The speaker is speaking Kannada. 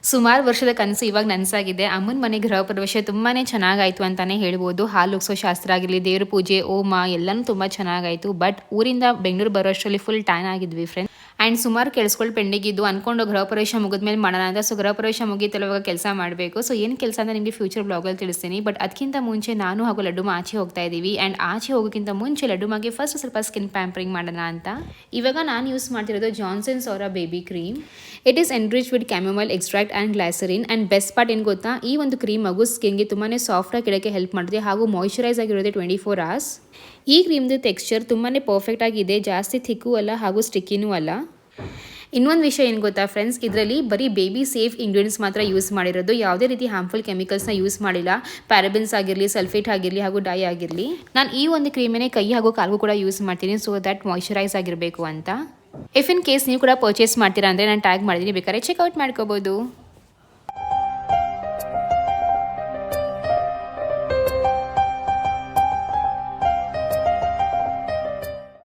ಸುಮಾರು ವರ್ಷದ ಕನಸು ಇವಾಗ ನನಸಾಗಿದೆ. ಅಮ್ಮನ ಮನೆ ಗೃಹ ಪ್ರವೇಶ ತುಂಬಾನೇ ಚೆನ್ನಾಗಾಯ್ತು ಅಂತಾನೆ ಹೇಳ್ಬೋದು. ಹಾಲು ಉಗ್ಸೋ ಶಾಸ್ತ್ರ ಆಗಿರಲಿ, ದೇವ್ರ ಪೂಜೆ, ಹೋಮ ಎಲ್ಲನೂ ತುಂಬಾ ಚೆನ್ನಾಗಾಯ್ತು. ಬಟ್ ಊರಿಂದ ಬೆಂಗಳೂರು ಬರೋ ಅಷ್ಟರಲ್ಲಿ ಫುಲ್ ಟ್ಯಾನ್ ಆಗಿದ್ವಿ ಫ್ರೆಂಡ್ಸ್. ಆ್ಯಂಡ್ ಸುಮಾರು ಕೆಲ್ಸಗಳು ಪೆಂಡಿಂಗ್ ಇದ್ದು ಅನ್ಕೊಂಡು ಗೃಹ ಪ್ರವೇಶ ಮುಗಿದ್ಮೇಲೆ ಮಾಡೋಣ ಅಂತ. ಸೊ ಗೃಹ ಪ್ರವೇಶ ಮುಗಿತಲ್ಲ, ಇವಾಗ ಕೆಲಸ ಮಾಡಬೇಕು. ಸೊ ಏನು ಕೆಲಸ ಅಂತ ನಿಮಗೆ ಫ್ಯೂಚರ್ ಬ್ಲಾಗಲ್ಲಿ ತಿಳಿಸ್ತೀನಿ. ಬಟ್ ಅದಕ್ಕಿಂತ ಮುಂಚೆ ನಾನು ಹಾಗೂ ಲಡ್ಡುಮ ಆಚೆ ಹೋಗ್ತಾ ಇದ್ದೀವಿ. ಆ್ಯಂಡ್ ಆಚೆ ಹೋಗೋಕ್ಕಿಂತ ಮುಂಚೆ ಲಡ್ಡುಮಗೆ ಫಸ್ಟ್ ಸ್ವಲ್ಪ ಸ್ಕಿನ್ ಪ್ಯಾಂಪರಿಂಗ್ ಮಾಡೋಣ ಅಂತ. ಇವಾಗ ನಾನು ಯೂಸ್ ಮಾಡ್ತಿರೋದು ಜಾನ್ಸನ್ಸ್ ಅವರ baby cream. It is enrich with chamomile extract and glycerin. And best part ಏನು ಗೊತ್ತಾ, ಈ ಒಂದು ಕ್ರೀಮ್ ಮಗು ಸ್ಕಿನ್ಗೆ ತುಂಬಾ ಸಾಫ್ಟಾಗಿ ಇಡೋಕ್ಕೆ ಹೆಲ್ಪ್ ಮಾಡುತ್ತೆ ಹಾಗೂ ಮಾಯ್ಶ್ಚರೈಸ್ ಆಗಿರೋದೆ 24 hours. ಈ ಕ್ರೀಮ್ದು ಟೆಕ್ಸ್ಚರ್ ತುಂಬಾ ಪರ್ಫೆಕ್ಟ್ ಆಗಿದೆ, ಜಾಸ್ತಿ ಥಿಕ್ಕು ಅಲ್ಲ ಹಾಗೂ ಸ್ಟಿಕ್ಕಿನೂ ಅಲ್ಲ. ಇನ್ನೊಂದು ವಿಷಯ ಏನು ಗೊತ್ತಾ ಫ್ರೆಂಡ್ಸ್, ಇದರಲ್ಲಿ ಬರೀ ಬೇಬಿ ಸೇಫ್ ಇಂಗ್ರೀಡಿಯೆಂಟ್ಸ್ ಮಾತ್ರ ಯೂಸ್ ಮಾಡಿರೋದು, ಯಾವುದೇ ರೀತಿ ಹಾರ್ಮ್ಫುಲ್ ಕೆಮಿಕಲ್ಸ್ನ ಯೂಸ್ ಮಾಡಿಲ್ಲ. ಪ್ಯಾರಾಬಿನ್ಸ್ ಆಗಿರಲಿ, ಸಲ್ಫೇಟ್ ಆಗಿರಲಿ ಹಾಗೂ ಡೈ ಆಗಿರಲಿ. ನಾನು ಈ ಒಂದು ಕ್ರೀಮನ್ನೇ ಕೈ ಹಾಗೂ ಕಾಲ್ಗೂ ಕೂಡ ಯೂಸ್ ಮಾಡ್ತೀನಿ, ಸೊ ದಟ್ ಮಾಯ್ಶ್ಚರೈಸ್ ಆಗಿರಬೇಕು ಅಂತ. ಇಫ್ ಇನ್ ಕೇಸ್ ನೀವು ಕೂಡ ಪರ್ಚೇಸ್ ಮಾಡ್ತೀರಾ ಅಂದರೆ ನಾನು ಟ್ಯಾಗ್ ಮಾಡಿದ್ದೀನಿ, ಬೇಕಾದ್ರೆ ಚೆಕ್ಔಟ್ ಮಾಡ್ಕೋಬೋದು.